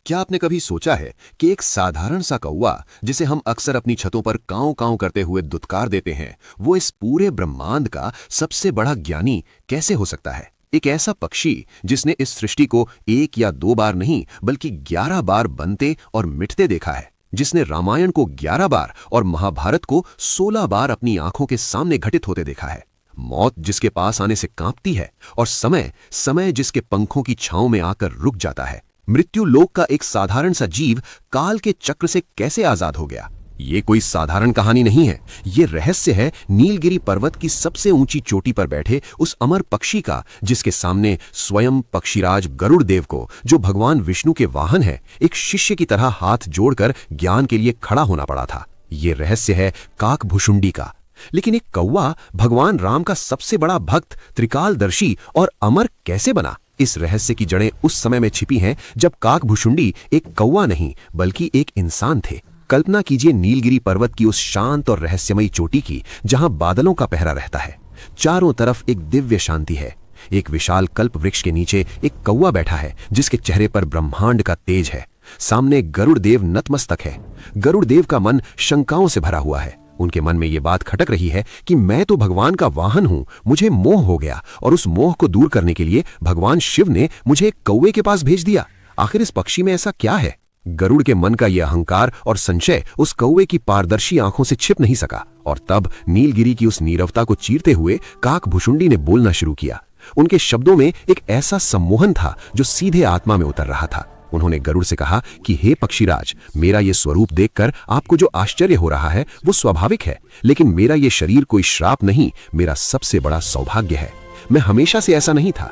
क्या आपने कभी सोचा है कि एक साधारण सा कौवा जिसे हम अक्सर अपनी छतों पर कांव कांव करते हुए दुत्कार देते हैं, वो इस पूरे ब्रह्मांड का सबसे बड़ा ज्ञानी कैसे हो सकता है? एक ऐसा पक्षी जिसने इस सृष्टि को एक या दो बार नहीं बल्कि 11 बार बनते और मिटते देखा है, जिसने रामायण को 11 बार और महाभारत को 16 बार अपनी आंखों के सामने घटित होते देखा है, मौत जिसके पास आने से कांपती है और समय समय जिसके पंखों की छांव में आकर रुक जाता है। मृत्यु लोक का एक साधारण सा जीव काल के चक्र से कैसे आजाद हो गया? ये कोई साधारण कहानी नहीं है, ये रहस्य है नीलगिरी पर्वत की सबसे ऊंची चोटी पर बैठे उस अमर पक्षी का, जिसके सामने स्वयं पक्षीराज गरुड़ देव को, जो भगवान विष्णु के वाहन है, एक शिष्य की तरह हाथ जोड़कर ज्ञान के लिए खड़ा होना पड़ा था। ये रहस्य है काकभुशुंडी का। लेकिन एक कौवा भगवान राम का सबसे बड़ा भक्त, त्रिकालदर्शी और अमर कैसे बना? इस रहस्य की जड़ें उस समय में छिपी हैं जब काकभुशुंडी एक कौवा नहीं बल्कि एक इंसान थे। कल्पना कीजिए नीलगिरी पर्वत की उस शांत और रहस्यमयी चोटी की, जहां बादलों का पहरा रहता है। चारों तरफ एक दिव्य शांति है। एक विशाल कल्प वृक्ष के नीचे एक कौवा बैठा है, जिसके चेहरे पर ब्रह्मांड का तेज है। सामने गरुड़ देव नतमस्तक है। गरुड़ देव का मन शंकाओं से भरा हुआ है। उनके मन में ये बात खटक रही है कि मैं तो भगवान का वाहन हूं, मुझे मोह हो गया और उस मोह को दूर करने के लिए भगवान शिव ने मुझे एक कौवे के पास भेज दिया। आखिर इस पक्षी में ऐसा क्या है? गरुड़ के मन का यह अहंकार और संशय उस कौवे की पारदर्शी आंखों से छिप नहीं सका, और तब नीलगिरी की उस नीरवता को चीरते हुए काकभुशुंडी ने बोलना शुरू किया। उनके शब्दों में एक ऐसा सम्मोहन था जो सीधे आत्मा में उतर रहा था। उन्होंने गरुड़ से कहा कि हे पक्षीराज, मेरा ये स्वरूप देखकर आपको जो आश्चर्य हो रहा है वो स्वाभाविक है, लेकिन मेरा ये शरीर कोई श्राप नहीं, मेरा सबसे बड़ा सौभाग्य है। मैं हमेशा से ऐसा नहीं था।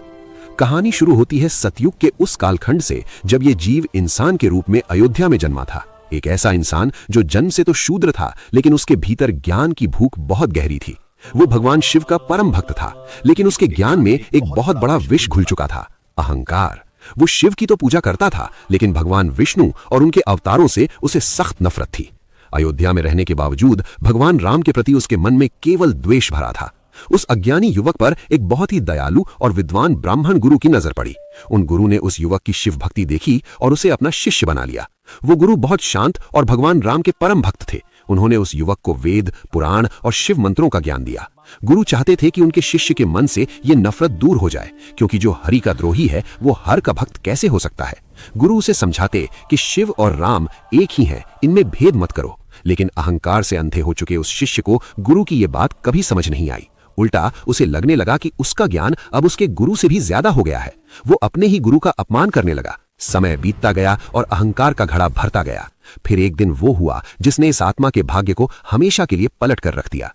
कहानी शुरू होती है सतयुग के उस कालखंड से, जब ये जीव इंसान के रूप में अयोध्या में जन्मा था। एक ऐसा इंसान जो जन्म से तो शूद्र था, लेकिन उसके भीतर ज्ञान की भूख बहुत गहरी थी। वो भगवान शिव का परम भक्त था, लेकिन उसके ज्ञान में एक बहुत बड़ा विष घुल चुका था, अहंकार। वो शिव की तो पूजा करता था, लेकिन भगवान विष्णु और उनके अवतारों से उसे सख्त नफरत थी। अयोध्या में रहने के बावजूद भगवान राम के प्रति उसके मन में केवल द्वेष भरा था। उस अज्ञानी युवक पर एक बहुत ही दयालु और विद्वान ब्राह्मण गुरु की नजर पड़ी। उन गुरु ने उस युवक की शिव भक्ति देखी और उसे अपना शिष्य बना लिया। वो गुरु बहुत शांत और भगवान राम के परम भक्त थे। उन्होंने उस युवक को वेद, पुराण और शिव मंत्रों का ज्ञान दिया। गुरु चाहते थे कि उनके शिष्य के मन से ये नफरत दूर हो जाए, क्योंकि जो हरि का द्रोही है वो हर का भक्त कैसे हो सकता है। गुरु उसे समझाते कि शिव और राम एक ही हैं, इनमें भेद मत करो। लेकिन अहंकार से अंधे हो चुके उस शिष्य को गुरु की ये बात कभी समझ नहीं आई। उल्टा उसे लगने लगा कि उसका ज्ञान अब उसके गुरु से भी ज्यादा हो गया है। वो अपने ही गुरु का अपमान करने लगा। समय बीतता गया और अहंकार का घड़ा भरता गया। फिर एक दिन वो हुआ जिसने इस आत्मा के भाग्य को हमेशा के लिए पलट कर रख दिया।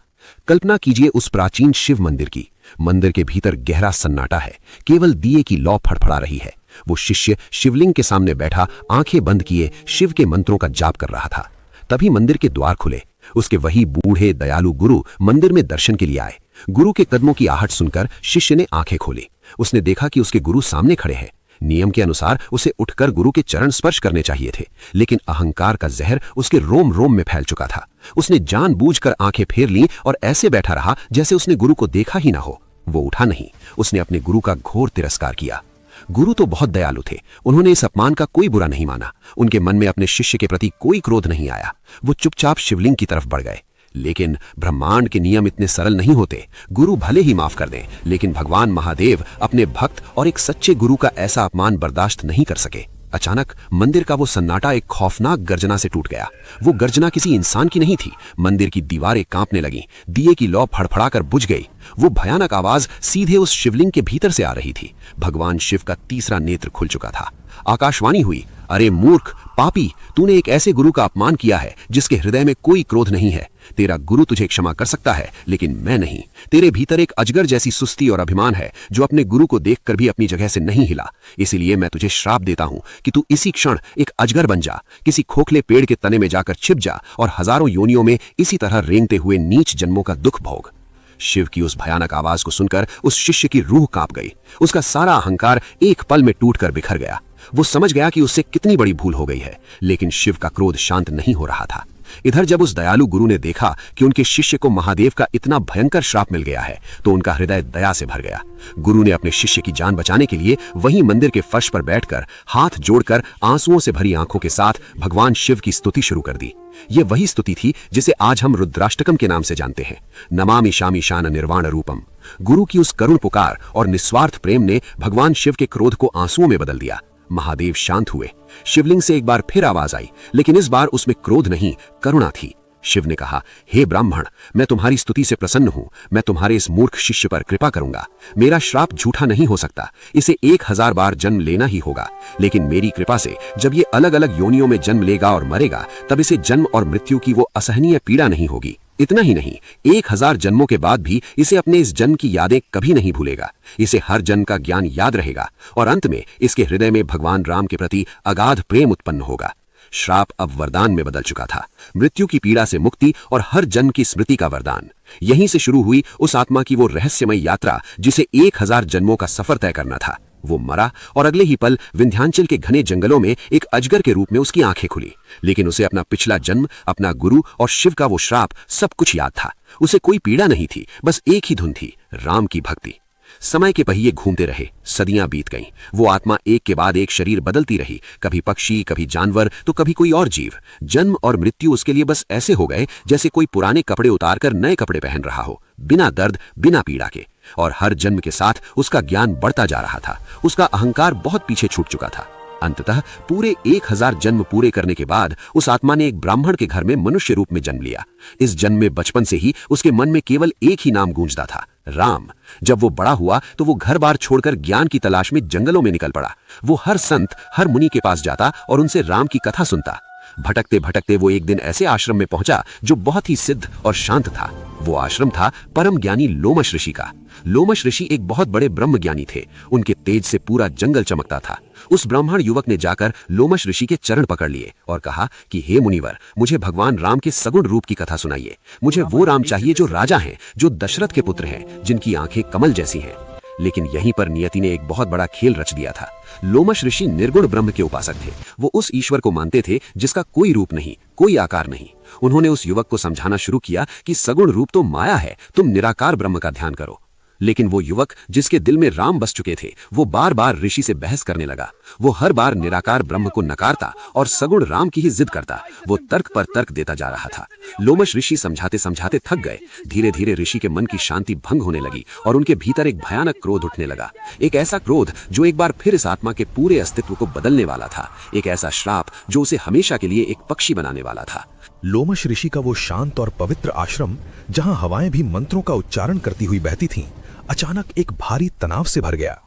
कल्पना कीजिए उस प्राचीन शिव मंदिर की। मंदिर के भीतर गहरा सन्नाटा है, केवल दिए की लौ फड़फड़ा रही है। वो शिष्य शिवलिंग के सामने बैठा आंखें बंद किए शिव के मंत्रों का जाप कर रहा था। तभी मंदिर के द्वार खुले। उसके वही बूढ़े दयालु गुरु मंदिर में दर्शन के लिए आए। गुरु के कदमों की आहट सुनकर शिष्य ने आंखें खोली। उसने देखा कि उसके गुरु सामने खड़े हैं। नियम के अनुसार उसे उठकर गुरु के चरण स्पर्श करने चाहिए थे, लेकिन अहंकार का जहर उसके रोम रोम में फैल चुका था। उसने जानबूझकर आंखें फेर लीं और ऐसे बैठा रहा जैसे उसने गुरु को देखा ही ना हो। वो उठा नहीं। उसने अपने गुरु का घोर तिरस्कार किया। गुरु तो बहुत दयालु थे, उन्होंने इस अपमान का कोई बुरा नहीं माना। उनके मन में अपने शिष्य के प्रति कोई क्रोध नहीं आया। वो चुपचाप शिवलिंग की तरफ बढ़ गए। लेकिन ब्रह्मांड के नियम इतने सरल नहीं होते। गुरु भले ही माफ कर दें, लेकिन भगवान महादेव अपने भक्त और एक सच्चे गुरु का ऐसा अपमान बर्दाश्त नहीं कर सके। अचानक मंदिर का वो सन्नाटा एक खौफनाक गर्जना से टूट गया। वो गर्जना किसी इंसान की नहीं थी। मंदिर की दीवारें कांपने लगीं, दिए की लौ फड़फड़ाकर बुझ गई। वो भयानक आवाज सीधे उस शिवलिंग के भीतर से आ रही थी। भगवान शिव का तीसरा नेत्र खुल चुका था। आकाशवाणी हुई, अरे मूर्ख पापी, तूने एक ऐसे गुरु का अपमान किया है जिसके हृदय में कोई क्रोध नहीं है। तेरा गुरु तुझे क्षमा कर सकता है, लेकिन मैं नहीं। तेरे भीतर एक अजगर जैसी सुस्ती और अभिमान है जो अपने गुरु को देखकर भी अपनी जगह से नहीं हिला। इसीलिए मैं तुझे श्राप देता हूं कि तू इसी क्षण एक अजगर बन जा, किसी खोखले पेड़ के तने में जाकर छिप जा और हजारों योनियों में इसी तरह रेंगते हुए नीच जन्मों का दुख भोग। शिव की उस भयानक आवाज को सुनकर उस शिष्य की रूह कांप गई। उसका सारा अहंकार एक पल में टूटकर बिखर गया। वो समझ गया कि उससे कितनी बड़ी भूल हो गई है, लेकिन शिव का क्रोध शांत नहीं हो रहा था। इधर जब उस दयालु गुरु ने देखा कि उनके शिष्य को महादेव का इतना भयंकर श्राप मिल गया है तो उनका हृदय दया से भर गया। गुरु ने अपने शिष्य की जान बचाने के लिए वहीं मंदिर के फर्श पर बैठकर हाथ जोड़कर आंसुओं से भरी आंखों के साथ भगवान शिव की स्तुति शुरू कर दी। ये वही स्तुति थी जिसे आज हम रुद्राष्टकम के नाम से जानते हैं, नमामि शामि शान निर्वाण रूपम। गुरु की उस करुण पुकार और निस्वार्थ प्रेम ने भगवान शिव के क्रोध को आंसुओं में बदल दिया। महादेव शांत हुए। शिवलिंग से एक बार फिर आवाज आई, लेकिन इस बार उसमें क्रोध नहीं, करुणा थी। शिव ने कहा, हे ब्राह्मण, मैं तुम्हारी स्तुति से प्रसन्न हूं। मैं तुम्हारे इस मूर्ख शिष्य पर कृपा करूंगा। मेरा श्राप झूठा नहीं हो सकता, इसे 1000 बार जन्म लेना ही होगा। लेकिन मेरी कृपा से जब ये अलग अलग योनियों में जन्म लेगा और मरेगा, तब इसे जन्म और मृत्यु की वो असहनीय पीड़ा नहीं होगी। इतना ही नहीं, 1000 जन्मों के बाद भी इसे अपने इस जन्म की यादें कभी नहीं भूलेगा। इसे हर जन्म का ज्ञान याद रहेगा और अंत में इसके हृदय में भगवान राम के प्रति अगाध प्रेम उत्पन्न होगा। श्राप अब वरदान में बदल चुका था, मृत्यु की पीड़ा से मुक्ति और हर जन्म की स्मृति का वरदान। यहीं से शुरू हुई उस आत्मा की वो रहस्यमय यात्रा जिसे 1000 जन्मों का सफर तय करना था। वो मरा और अगले ही पल विंध्याचल के घने जंगलों में एक अजगर के रूप में उसकी आंखें खुली। लेकिन उसे अपना पिछला जन्म, अपना गुरु और शिव का वो श्राप सब कुछ याद था। उसे कोई पीड़ा नहीं थी, बस एक ही धुन थी, राम की भक्ति। समय के पहिए घूमते रहे, सदियां बीत गईं। वो आत्मा एक के बाद एक शरीर बदलती रही, कभी पक्षी, कभी जानवर, तो कभी कोई और जीव। जन्म और मृत्यु उसके लिए बस ऐसे हो गए जैसे कोई पुराने कपड़े उतारकर नए कपड़े पहन रहा हो, बिना दर्द, बिना पीड़ा के। और हर जन्म के साथ उसका ज्ञान बढ़ता जा रहा था। उसका अहंकार बहुत पीछे छूट चुका था। अंततः पूरे 1000 जन्म पूरे करने के बाद उस आत्मा ने एक ब्राह्मण के घर में मनुष्य रूप में जन्म लिया। इस जन्म में बचपन से ही उसके मन में केवल एक ही नाम गूंजता था, राम। जब वो बड़ा हुआ तो वो घर बार छोड़कर ज्ञान की तलाश में जंगलों में निकल पड़ा। वो हर संत, हर मुनि के पास जाता और उनसे राम की कथा सुनता। भटकते भटकते वो एक दिन ऐसे आश्रम में पहुंचा जो बहुत ही सिद्ध और शांत था। वो आश्रम था परम ज्ञानी लोमश ऋषि का। लोमश ऋषि एक बहुत बड़े ब्रह्म ज्ञानी थे। उनके तेज से पूरा जंगल चमकता था। उस ब्राह्मण युवक ने जाकर लोमश ऋषि के चरण पकड़ लिए और कहा कि हे मुनिवर, मुझे भगवान राम के सगुण रूप की कथा सुनाइए। मुझे वो राम चाहिए जो राजा हैं, जो दशरथ के पुत्र हैं, जिनकी आंखें कमल जैसी हैं। लेकिन यहीं पर नियति ने एक बहुत बड़ा खेल रच दिया था। लोमश ऋषि निर्गुण ब्रह्म के उपासक थे। वो उस ईश्वर को मानते थे जिसका कोई रूप नहीं, कोई आकार नहीं। उन्होंने उस युवक को समझाना शुरू किया कि सगुण रूप तो माया है, तुम निराकार ब्रह्म का ध्यान करो। लेकिन वो युवक जिसके दिल में राम बस चुके थे, वो बार बार ऋषि से बहस करने लगा। वो हर बार निराकार ब्रह्म को नकारता और सगुण राम की ही जिद करता। वो तर्क पर तर्क देता जा रहा था। लोमश ऋषि समझाते समझाते थक गए। धीरे धीरे ऋषि के मन की शांति भंग होने लगी और उनके भीतर एक भयानक क्रोध उठने लगा। एक ऐसा क्रोध जो एक बार फिर इस आत्मा के पूरे अस्तित्व को बदलने वाला था। एक ऐसा श्राप जो उसे हमेशा के लिए एक पक्षी बनाने वाला था। लोमश ऋषि का वो शांत और पवित्र आश्रम, जहां हवाएं भी मंत्रों का उच्चारण करती हुई बहती थीं, अचानक एक भारी तनाव से भर गया।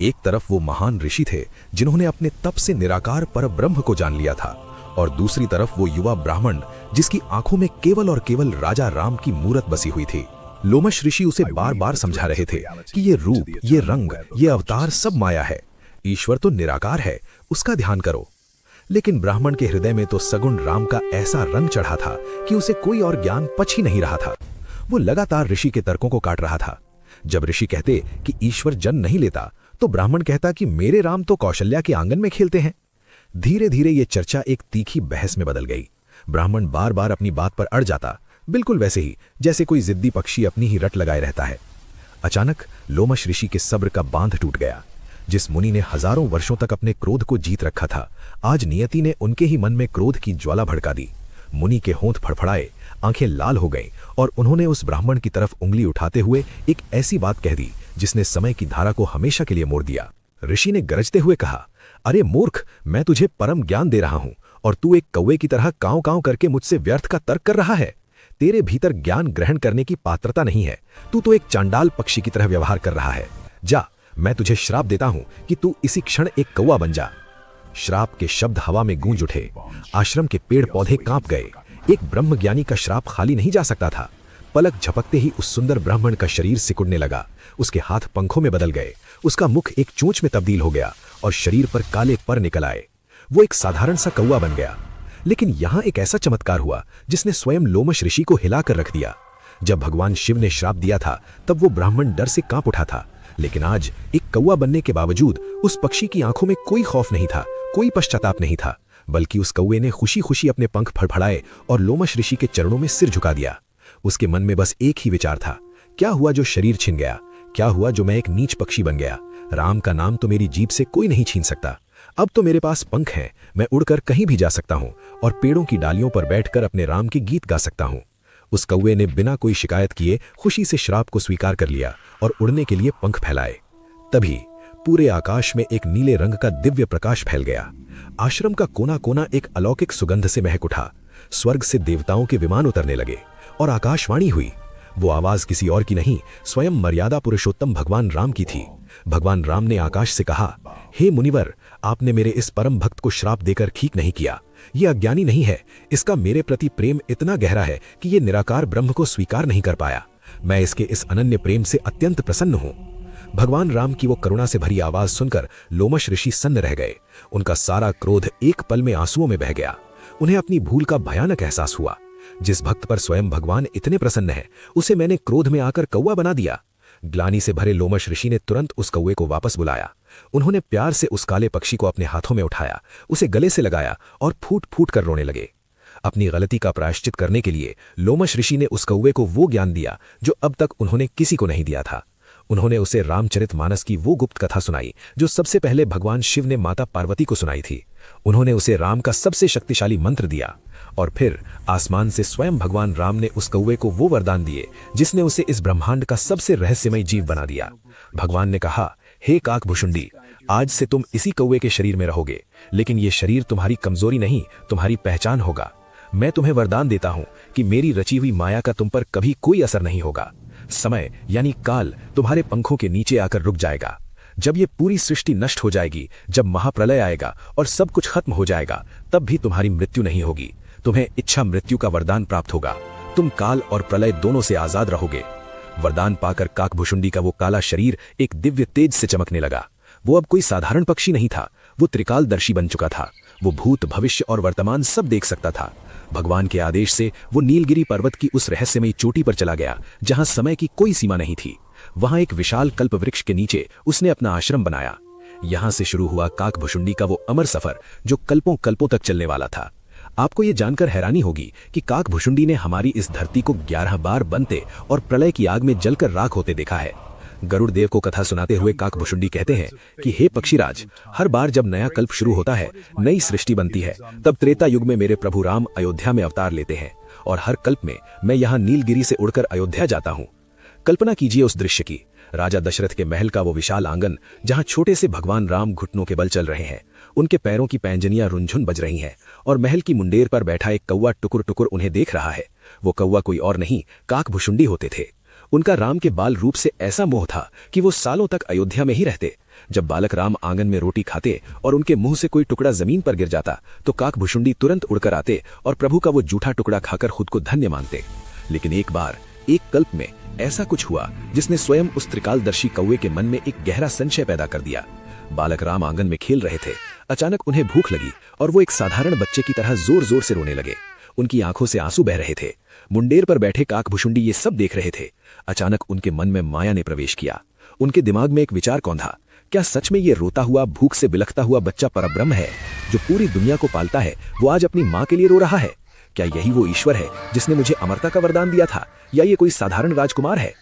एक तरफ वो महान ऋषि थे जिन्होंने अपने तप से निराकार पर ब्रह्म को जान लिया था, और दूसरी तरफ वो युवा ब्राह्मण जिसकी आंखों में केवल और केवल राजा राम की मूरत बसी हुई थी। लोमश ऋषि उसे बार बार समझा रहे थे कि ये रूप, ये रंग, ये अवतार सब माया है। ईश्वर तो निराकार है, उसका ध्यान करो। लेकिन ब्राह्मण के हृदय में तो सगुण राम का ऐसा रंग चढ़ा था कि उसे कोई और ज्ञान पच ही नहीं रहा था। वो लगातार ऋषि के तर्कों को काट रहा था। जब ऋषि कहते कि ईश्वर जन्म नहीं लेता, तो ब्राह्मण कहता कि मेरे राम तो कौशल्या के आंगन में खेलते हैं। धीरे धीरे ये चर्चा एक तीखी बहस में बदल गई। ब्राह्मण बार बार अपनी बात पर अड़ जाता, बिल्कुल वैसे ही जैसे कोई जिद्दी पक्षी अपनी ही रट लगाए रहता है। अचानक लोमश ऋषि के सब्र का बांध टूट गया। जिस मुनि ने हजारों वर्षों तक अपने क्रोध को जीत रखा था, आज नियति ने उनके ही मन में क्रोध की ज्वाला भड़का दी। मुनि के होंठ फड़फड़ाए, आंखें लाल हो गईं और उन्होंने उस ब्राह्मण की तरफ उंगली उठाते हुए एक ऐसी बात कह दी जिसने समय की धारा को हमेशा के लिए मोड़ दिया। ऋषि ने गरजते हुए कहा, अरे मूर्ख, मैं तुझे परम ज्ञान दे रहा हूं और तू एक कौवे की तरह कांव कांव करके मुझसे व्यर्थ का तर्क कर रहा है। तेरे भीतर ज्ञान ग्रहण करने की पात्रता नहीं है। तू तो एक चांडाल पक्षी की तरह व्यवहार कर रहा है। जा, मैं तुझे श्राप देता हूं कि तू इसी क्षण एक कौवा बन जा। श्राप के शब्द हवा में गूंज उठे। आश्रम के पेड़ पौधे कांप गए। एक ब्रह्मज्ञानी का श्राप खाली नहीं जा सकता था। पलक झपकते ही उस सुंदर ब्राह्मण का शरीर सिकुड़ने लगा। उसके हाथ पंखों में बदल गए। उसका मुख एक चोंच में तब्दील हो गया और शरीर पर काले पर निकल आए। वो एक साधारण सा कौवा बन गया। लेकिन यहां एक ऐसा चमत्कार हुआ जिसने स्वयं लोमश ऋषि को हिलाकर रख दिया। जब भगवान शिव ने श्राप दिया था, तब वो ब्राह्मण डर से कांप उठा था। लेकिन आज एक कौवा बनने के बावजूद उस पक्षी की आंखों में कोई खौफ नहीं था, कोई पश्चाताप नहीं था। बल्कि उस कौवे ने खुशी खुशी अपने पंख फड़फड़ाए और लोमश ऋषि के चरणों में सिर झुका दिया। उसके मन में बस एक ही विचार था, क्या हुआ जो शरीर छिन गया, क्या हुआ जो मैं एक नीच पक्षी बन गया। राम का नाम तो मेरी जीभ से कोई नहीं छीन सकता। अब तो मेरे पास पंख हैं, मैं उड़कर कहीं भी जा सकता हूँ और पेड़ों की डालियों पर बैठकर अपने राम के गीत गा सकता हूँ। उस कौवे ने बिना कोई शिकायत किए खुशी से श्राप को स्वीकार कर लिया और उड़ने के लिए पंख फैलाए। तभी पूरे आकाश में एक नीले रंग का दिव्य प्रकाश फैल गया। आश्रम का कोना कोना एक अलौकिक सुगंध से महक उठा। स्वर्ग से देवताओं के विमान उतरने लगे और आकाशवाणी हुई। वो आवाज किसी और की नहीं, स्वयं मर्यादा पुरुषोत्तम भगवान राम की थी। भगवान राम ने आकाश से कहा, हे मुनिवर, आपने मेरे इस परम भक्त को श्राप देकर ठीक नहीं किया। ये अज्ञानी नहीं है, इसका मेरे प्रति प्रेम इतना गहरा है कि ये निराकार ब्रह्म को स्वीकार नहीं कर पाया। मैं इसके इस अनन्य प्रेम से अत्यंत प्रसन्न हूं। भगवान राम की वो करुणा से भरी आवाज सुनकर लोमश ऋषि सन्न रह गए। उनका सारा क्रोध एक पल में आंसुओं में बह गया। उन्हें अपनी भूल का भयानक एहसास हुआ। जिस भक्त पर स्वयं भगवान इतने प्रसन्न है, उसे मैंने क्रोध में आकर कौवा बना दिया। ग्लानि से भरे लोमश ऋषि ने तुरंत उस कौवे को वापस बुलाया। उन्होंने प्यार से उस काले पक्षी को अपने हाथों में उठाया, उसे गले से लगाया और फूट फूट कर रोने लगे। अपनी गलती का प्रायश्चित करने के लिए लोमश ऋषि ने उस कौवे को वो ज्ञान दिया जो अब तक उन्होंने किसी को नहीं दिया था। उन्होंने उसे रामचरितमानस की वो गुप्त कथा सुनाई जो सबसे पहले भगवान शिव ने माता पार्वती को सुनाई थी। उन्होंने उसे राम का सबसे शक्तिशाली मंत्र दिया और फिर आसमान से स्वयं भगवान राम ने उस कौवे को वो वरदान दिए जिसने उसे इस ब्रह्मांड का सबसे रहस्यमय जीव बना दिया। भगवान ने कहा, हे काकभुशुंडी, आज से तुम इसी कौवे के शरीर में रहोगे, लेकिन ये शरीर तुम्हारी कमजोरी नहीं, तुम्हारी पहचान होगा। मैं तुम्हें वरदान देता हूं कि मेरी रची हुई माया का तुम पर कभी कोई असर नहीं होगा। समय यानी काल तुम्हारे पंखों के नीचे आकर रुक जाएगा। जब ये पूरी सृष्टि नष्ट हो जाएगी, जब महाप्रलय आएगा और सब कुछ खत्म हो जाएगा, तब भी तुम्हारी मृत्यु नहीं होगी। तुम्हें इच्छा मृत्यु का वरदान प्राप्त होगा। तुम काल और प्रलय दोनों से आजाद रहोगे। वरदान पाकर काकभुशुंडी का वो काला शरीर एक दिव्य तेज से चमकने लगा। वो अब कोई साधारण पक्षी नहीं था, वो त्रिकालदर्शी बन चुका था। वो भूत, भविष्य और वर्तमान सब देख सकता था। भगवान के आदेश से वो नीलगिरी पर्वत की उस रहस्यमयी चोटी पर चला गया जहां समय की कोई सीमा नहीं थी। वहां एक विशाल कल्प वृक्ष के नीचे उसने अपना आश्रम बनाया। यहां से शुरू हुआ काकभुशुंडी का वो अमर सफर जो कल्पों कल्पों तक चलने वाला था। आपको ये जानकर हैरानी होगी कि काकभुशुंडी ने हमारी इस धरती को 11 बार बनते और प्रलय की आग में जलकर राख होते देखा है। गरुड़ देव को कथा सुनाते हुए काकभुशुंडी कहते हैं कि हे पक्षीराज, हर बार जब नया कल्प शुरू होता है, नई सृष्टि बनती है, तब त्रेता युग में मेरे प्रभु राम अयोध्या में अवतार लेते हैं और हर कल्प में मैं यहाँ नीलगिरी से उड़कर अयोध्या जाता हूँ। कल्पना कीजिए उस दृश्य की। राजा दशरथ के महल का वो विशाल आंगन जहाँ छोटे से भगवान राम घुटनों के बल चल रहे हैं, उनके पैरों की पैंजनियां रुनझुन बज रही हैं और महल की मुंडेर पर बैठा एक कौवा टुकुर टुकुर उन्हें देख रहा है। वो कौवा कोई और नहीं, काकभुशुंडी होते थे। उनका राम के बाल रूप से ऐसा मोह था कि वो सालों तक अयोध्या में ही रहते। जब बालक राम आंगन में रोटी खाते और उनके मुंह से कोई टुकड़ा जमीन पर गिर जाता तो काकभुशुंडी तुरंत उड़कर आते और प्रभु का वो जूठा टुकड़ा खाकर खुद को धन्य मानते। लेकिन एक बार एक कल्प में ऐसा कुछ हुआ जिसने स्वयं उस त्रिकालदर्शी कौवे के मन में एक गहरा संशय पैदा कर दिया। बालक राम आंगन में खेल रहे थे। अचानक उन्हें भूख लगी और वो एक साधारण बच्चे की तरह जोर जोर से रोने लगे। उनकी आंखों से आंसू बह रहे थे। मुंडेर पर बैठे काकभुशुंडी ये सब देख रहे थे। अचानक उनके मन में माया ने प्रवेश किया। उनके दिमाग में एक विचार कौंधा, क्या सच में ये रोता हुआ, भूख से बिलखता हुआ बच्चा परब्रह्म है जो पूरी दुनिया को पालता है? वो आज अपनी माँ के लिए रो रहा है। क्या यही वो ईश्वर है जिसने मुझे अमरता का वरदान दिया था, या ये कोई साधारण राजकुमार है?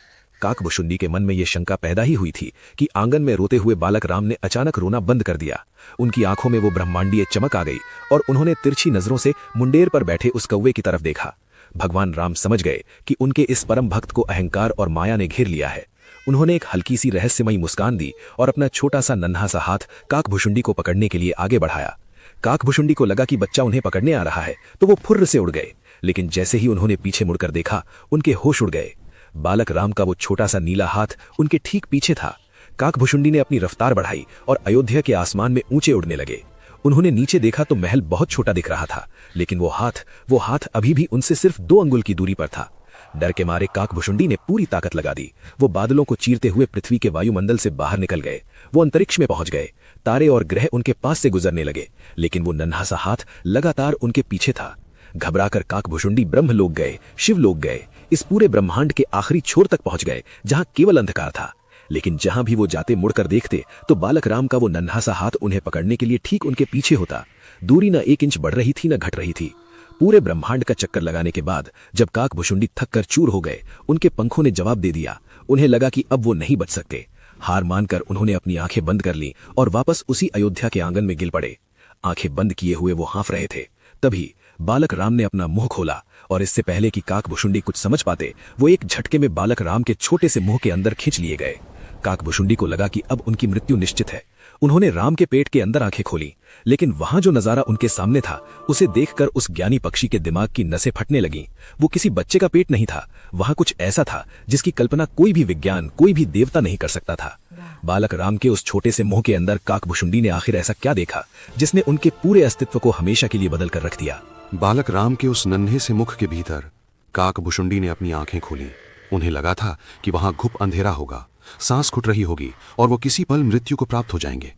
काकभुशुंडी के मन में ये शंका पैदा ही हुई थी कि आंगन में रोते हुए बालक राम ने अचानक रोना बंद कर दिया। उनकी आंखों में वो ब्रह्मांडीय चमक आ गई और उन्होंने तिरछी नजरों से मुंडेर पर बैठे उस कौवे की तरफ देखा। भगवान राम समझ गए कि उनके इस परम भक्त को अहंकार और माया ने घेर लिया है। उन्होंने एक हल्की सी रहस्यमयी मुस्कान दी और अपना छोटा सा नन्हा सा हाथ काकभुशुंडी को पकड़ने के लिए आगे बढ़ाया। काकभुशुंडी को लगा कि बच्चा उन्हें पकड़ने आ रहा है तो वो फुर्र से उड़ गए, लेकिन जैसे ही उन्होंने पीछे मुड़कर देखा, उनके होश उड़ गए। बालक राम का वो छोटा सा नीला हाथ उनके ठीक पीछे था। काकभुशुंडी ने अपनी रफ्तार बढ़ाई और अयोध्या के आसमान में ऊंचे उड़ने लगे। उन्होंने नीचे देखा तो महल बहुत छोटा दिख रहा था, लेकिन वो हाथ अभी भी उनसे सिर्फ 2 अंगुल की दूरी पर था। डर के मारे काकभुशुंडी ने पूरी ताकत लगा दी। वो बादलों को चीरते हुए पृथ्वी के वायुमंडल से बाहर निकल गए। वो अंतरिक्ष में पहुंच गए। तारे और ग्रह उनके पास से गुजरने लगे, लेकिन वो नन्हा सा हाथ लगातार उनके पीछे था। घबराकर काकभुशुंडी ब्रह्मलोक गए, शिवलोक गए, इस पूरे ब्रह्मांड के आखिरी छोर तक पहुंच गए जहां केवल अंधकार था। लेकिन जहां भी वो जाते मुड़कर देखते तो बालक राम का वो नन्हा सा हाथ उन्हें पकड़ने के लिए ठीक उनके पीछे होता। दूरी न 1 इंच बढ़ रही थी न घट रही थी। पूरे ब्रह्मांड का चक्कर लगाने के बाद जब काकभुशुंडी थक कर चूर हो गए, उनके पंखों ने जवाब दे दिया। उन्हें लगा कि अब वो नहीं बच सकते। हार मानकर उन्होंने अपनी आंखें बंद कर ली और वापस उसी अयोध्या के आंगन में गिर पड़े। आंखें बंद किए हुए वो हाँफ रहे थे। तभी बालक राम ने अपना मुंह खोला और इससे पहले कि काकभुशुंडी कुछ समझ पाते, वो एक झटके में बालक राम के छोटे से मुंह के अंदर खींच लिए गए। काकभुशुंडी को लगा कि अब उनकी मृत्यु निश्चित है। उन्होंने राम के पेट के अंदर आंखें खोली, लेकिन वहां जो नजारा उनके सामने था, उसे देखकर उस ज्ञानी पक्षी के दिमाग की नसें फटने लगीं। वो किसी बच्चे का पेट नहीं था, वहां कुछ ऐसा था जिसकी कल्पना कोई भी विज्ञान, कोई भी देवता नहीं कर सकता था। बालक राम के उस छोटे से मुंह के अंदर काकभुशुंडी ने आखिर ऐसा क्या देखा जिसने उनके पूरे अस्तित्व को हमेशा के लिए बदल कर रख दिया। बालक राम के उस नन्हे से मुख के भीतर काकभुशुंडी ने अपनी आंखें खोली। उन्हें लगा था कि वहां घुप अंधेरा होगा, सांस घुट रही होगी और वो किसी पल मृत्यु को प्राप्त हो जाएंगे।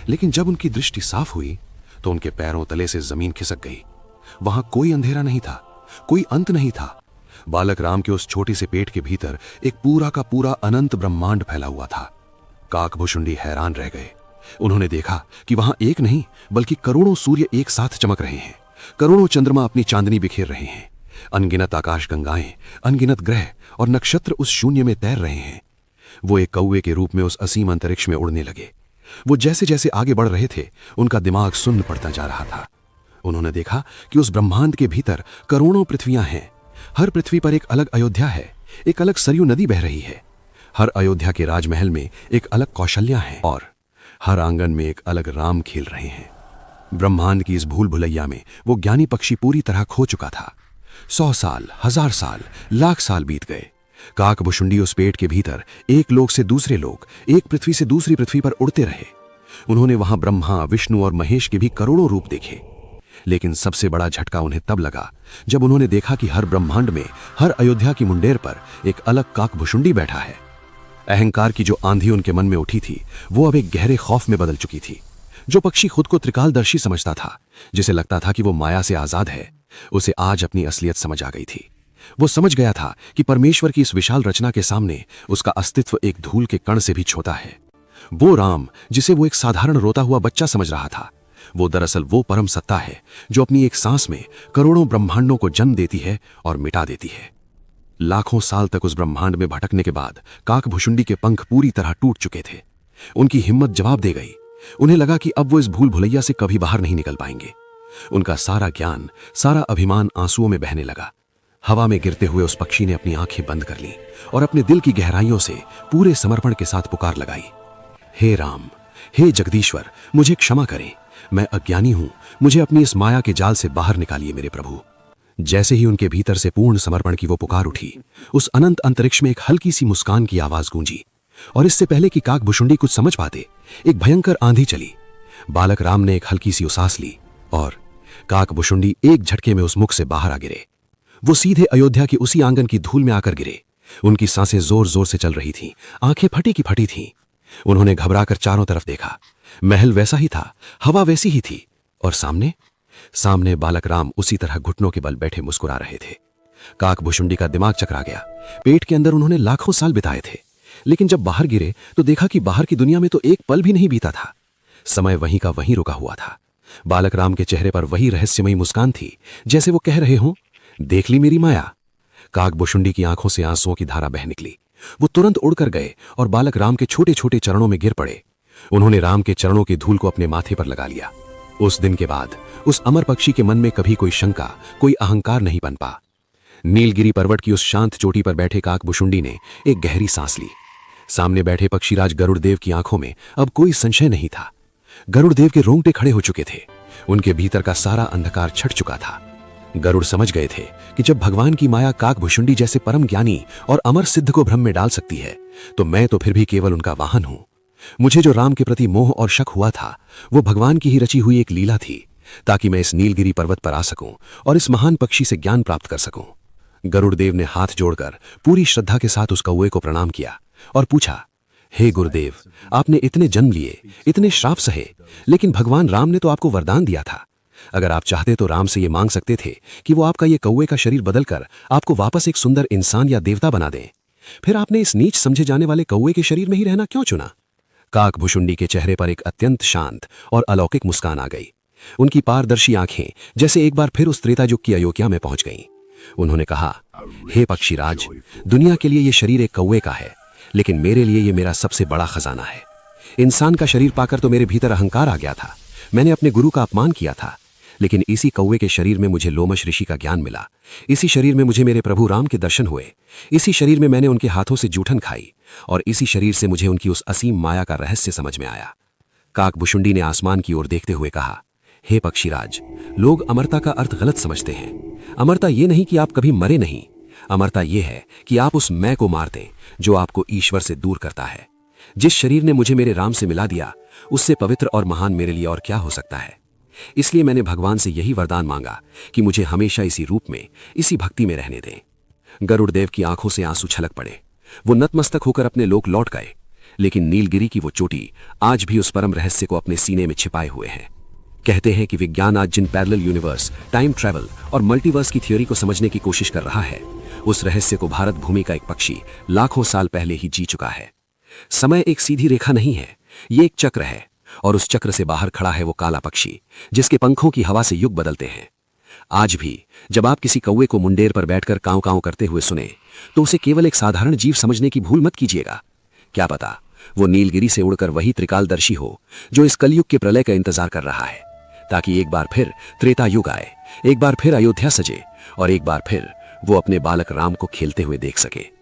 लेकिन जब उनकी दृष्टि साफ हुई तो उनके पैरों तले से जमीन खिसक गई। वहां कोई अंधेरा नहीं था, कोई अंत नहीं था। बालक राम के उस छोटे से पेट के भीतर एक पूरा का पूरा अनंत ब्रह्मांड फैला हुआ था। काकभुशुंडी हैरान रह गए। उन्होंने देखा कि वहां एक नहीं बल्कि करोड़ों सूर्य एक साथ चमक रहे हैं, करोड़ों चंद्रमा अपनी चांदनी बिखेर रहे हैं, अनगिनत आकाश गंगाएं, अनगिनत ग्रह और नक्षत्र उस शून्य में तैर रहे हैं। वो एक कौवे के रूप में उस असीम अंतरिक्ष में उड़ने लगे। वो जैसे जैसे आगे बढ़ रहे थे, उनका दिमाग सुन्न पड़ता जा रहा था। उन्होंने देखा कि उस ब्रह्मांड के भीतर करोड़ों पृथ्वियां हैं। हर पृथ्वी पर एक अलग अयोध्या है, एक अलग सरयू नदी बह रही है। हर अयोध्या के राजमहल में एक अलग कौशल्या है और हर आंगन में एक अलग राम खेल रहे हैं। ब्रह्मांड की इस भूल भुलैया में वो ज्ञानी पक्षी पूरी तरह खो चुका था। 100 साल, 1000 साल, लाख साल बीत गए। काकभुशुंडी उस पेट के भीतर एक लोक से दूसरे लोक, एक पृथ्वी से दूसरी पृथ्वी पर उड़ते रहे। उन्होंने वहां ब्रह्मा, विष्णु और महेश के भी करोड़ों रूप देखे। लेकिन सबसे बड़ा झटका उन्हें तब लगा जब उन्होंने देखा कि हर ब्रह्मांड में, हर अयोध्या की मुंडेर पर एक अलग काकभुशुंडी बैठा है। अहंकार की जो आंधी उनके मन में उठी थी, वो अब एक गहरे खौफ में बदल चुकी थी। जो पक्षी खुद को त्रिकालदर्शी समझता था, जिसे लगता था कि वो माया से आजाद है, उसे आज अपनी असलियत समझ आ गई थी। वो समझ गया था कि परमेश्वर की इस विशाल रचना के सामने उसका अस्तित्व एक धूल के कण से भी छोटा है। वो राम, जिसे वो एक साधारण रोता हुआ बच्चा समझ रहा था, वो दरअसल वो परम सत्ता है जो अपनी एक सांस में करोड़ों ब्रह्मांडों को जन्म देती है और मिटा देती है। लाखों साल तक उस ब्रह्मांड में भटकने के बाद काकभुशुंडी के पंख पूरी तरह टूट चुके थे। उनकी हिम्मत जवाब दे गई। उन्हें लगा कि अब वो इस भूल भुलैया से कभी बाहर नहीं निकल पाएंगे। उनका सारा ज्ञान, सारा अभिमान आंसुओं में बहने लगा। हवा में गिरते हुए उस पक्षी ने अपनी आंखें बंद कर लीं और अपने दिल की गहराइयों से पूरे समर्पण के साथ पुकार लगाई, हे राम, हे जगदीश्वर, मुझे क्षमा करें। मैं अज्ञानी हूं, मुझे अपनी इस माया के जाल से बाहर निकालिए मेरे प्रभु। जैसे ही उनके भीतर से पूर्ण समर्पण की वो पुकार उठी, उस अनंत अंतरिक्ष में एक हल्की सी मुस्कान की आवाज गूंजी और इससे पहले कि काकभुशुंडी कुछ समझ पाते, एक भयंकर आंधी चली। बालक राम ने एक हल्की सी उसास ली और काकभुशुंडी एक झटके में उस मुख से बाहर आ गिरे। वो सीधे अयोध्या की उसी आंगन की धूल में आकर गिरे। उनकी सांसें जोर जोर से चल रही थीं, आंखें फटी की फटी थीं। उन्होंने घबराकर चारों तरफ देखा। महल वैसा ही था, हवा वैसी ही थी और सामने बालक राम उसी तरह घुटनों के बल बैठे मुस्कुरा रहे थे। काकभुशुंडी का दिमाग चकरा गया। पेट के अंदर उन्होंने लाखों साल बिताए थे, लेकिन जब बाहर गिरे तो देखा कि बाहर की दुनिया में तो एक पल भी नहीं बीता था। समय वहीं का वहीं रुका हुआ था। बालक राम के चेहरे पर वही रहस्यमयी मुस्कान थी, जैसे वो कह रहे हों, देख ली मेरी माया। काकभुशुंडी की आंखों से आंसुओं की धारा बह निकली। वो तुरंत उड़कर गए और बालक राम के छोटे छोटे चरणों में गिर पड़े। उन्होंने राम के चरणों की धूल को अपने माथे पर लगा लिया। उस दिन के बाद उस अमर पक्षी के मन में कभी कोई शंका, कोई अहंकार नहीं पनपा। नीलगिरी पर्वत की उस शांत चोटी पर बैठे काकभुशुंडी ने एक गहरी सांस ली। सामने बैठे पक्षीराज गरुड़देव की आंखों में अब कोई संशय नहीं था। गरुड़देव के रोंगटे खड़े हो चुके थे। उनके भीतर का सारा अंधकार छट चुका था। गरुड़ समझ गए थे कि जब भगवान की माया काकभुशुंडी जैसे परम ज्ञानी और अमर सिद्ध को भ्रम में डाल सकती है, तो मैं तो फिर भी केवल उनका वाहन हूं। मुझे जो राम के प्रति मोह और शक हुआ था, वो भगवान की ही रची हुई एक लीला थी, ताकि मैं इस नीलगिरी पर्वत पर आ सकूं और इस महान पक्षी से ज्ञान प्राप्त कर सकूं। गरुड़देव ने हाथ जोड़कर पूरी श्रद्धा के साथ उस कौवे को प्रणाम किया और पूछा, हे गुरुदेव, आपने इतने जन्म लिए, इतने श्राप सहे, लेकिन भगवान राम ने तो आपको वरदान दिया था। अगर आप चाहते तो राम से ये मांग सकते थे कि वो आपका ये कौवे का शरीर बदलकर आपको वापस एक सुंदर इंसान या देवता बना दें। फिर आपने इस नीच समझे जाने वाले कौवे के शरीर में ही रहना क्यों चुना? काकभुशुंडी के चेहरे पर एक अत्यंत शांत और अलौकिक मुस्कान आ गई। उनकी पारदर्शी आंखें जैसे एक बार फिर उस त्रेता युग की अयोध्या में पहुंच गईं। उन्होंने कहा, हे पक्षीराज, दुनिया के लिए ये शरीर एक कौवे का है, लेकिन मेरे लिए ये मेरा सबसे बड़ा खजाना है। इंसान का शरीर पाकर तो मेरे भीतर अहंकार आ गया था, मैंने अपने गुरु का अपमान किया था, लेकिन इसी कौवे के शरीर में मुझे लोमश ऋषि का ज्ञान मिला। इसी शरीर में मुझे मेरे प्रभु राम के दर्शन हुए। इसी शरीर में मैंने उनके हाथों से जूठन खाई, और इसी शरीर से मुझे उनकी उस असीम माया का रहस्य समझ में आया। काकभुशुंडी ने आसमान की ओर देखते हुए कहा, हे पक्षीराज, लोग अमरता का अर्थ गलत समझते हैं। अमरता ये नहीं कि आप कभी मरे नहीं, अमरता ये है कि आप उस मैं को मार दें जो आपको ईश्वर से दूर करता है। जिस शरीर ने मुझे मेरे राम से मिला दिया, उससे पवित्र और महान मेरे लिए और क्या हो सकता है। इसलिए मैंने भगवान से यही वरदान मांगा कि मुझे हमेशा इसी रूप में, इसी भक्ति में रहने दें। गरुड़देव की आंखों से आंसू छलक पड़े। वो नतमस्तक होकर अपने लोक लौट गए, लेकिन नीलगिरी की वो चोटी आज भी उस परम रहस्य को अपने सीने में छिपाए हुए है। कहते हैं कि विज्ञान आज जिन पैरेलल यूनिवर्स, टाइम ट्रैवल और मल्टीवर्स की थ्योरी को समझने की कोशिश कर रहा है, उस रहस्य को भारत भूमि का एक पक्षी लाखों साल पहले ही जी चुका है। समय एक सीधी रेखा नहीं है, ये एक चक्र है, और उस चक्र से बाहर खड़ा है वो काला पक्षी जिसके पंखों की हवा से युग बदलते हैं। आज भी जब आप किसी कौवे को मुंडेर पर बैठकर कांव कांव करते हुए सुने, तो उसे केवल एक साधारण जीव समझने की भूल मत कीजिएगा। क्या पता वो नीलगिरी से उड़कर वही त्रिकालदर्शी हो जो इस कलयुग के प्रलय का इंतजार कर रहा है, ताकि एक बार फिर त्रेता युग आए, एक बार फिर अयोध्या सजे, और एक बार फिर वो अपने बालक राम को खेलते हुए देख सके।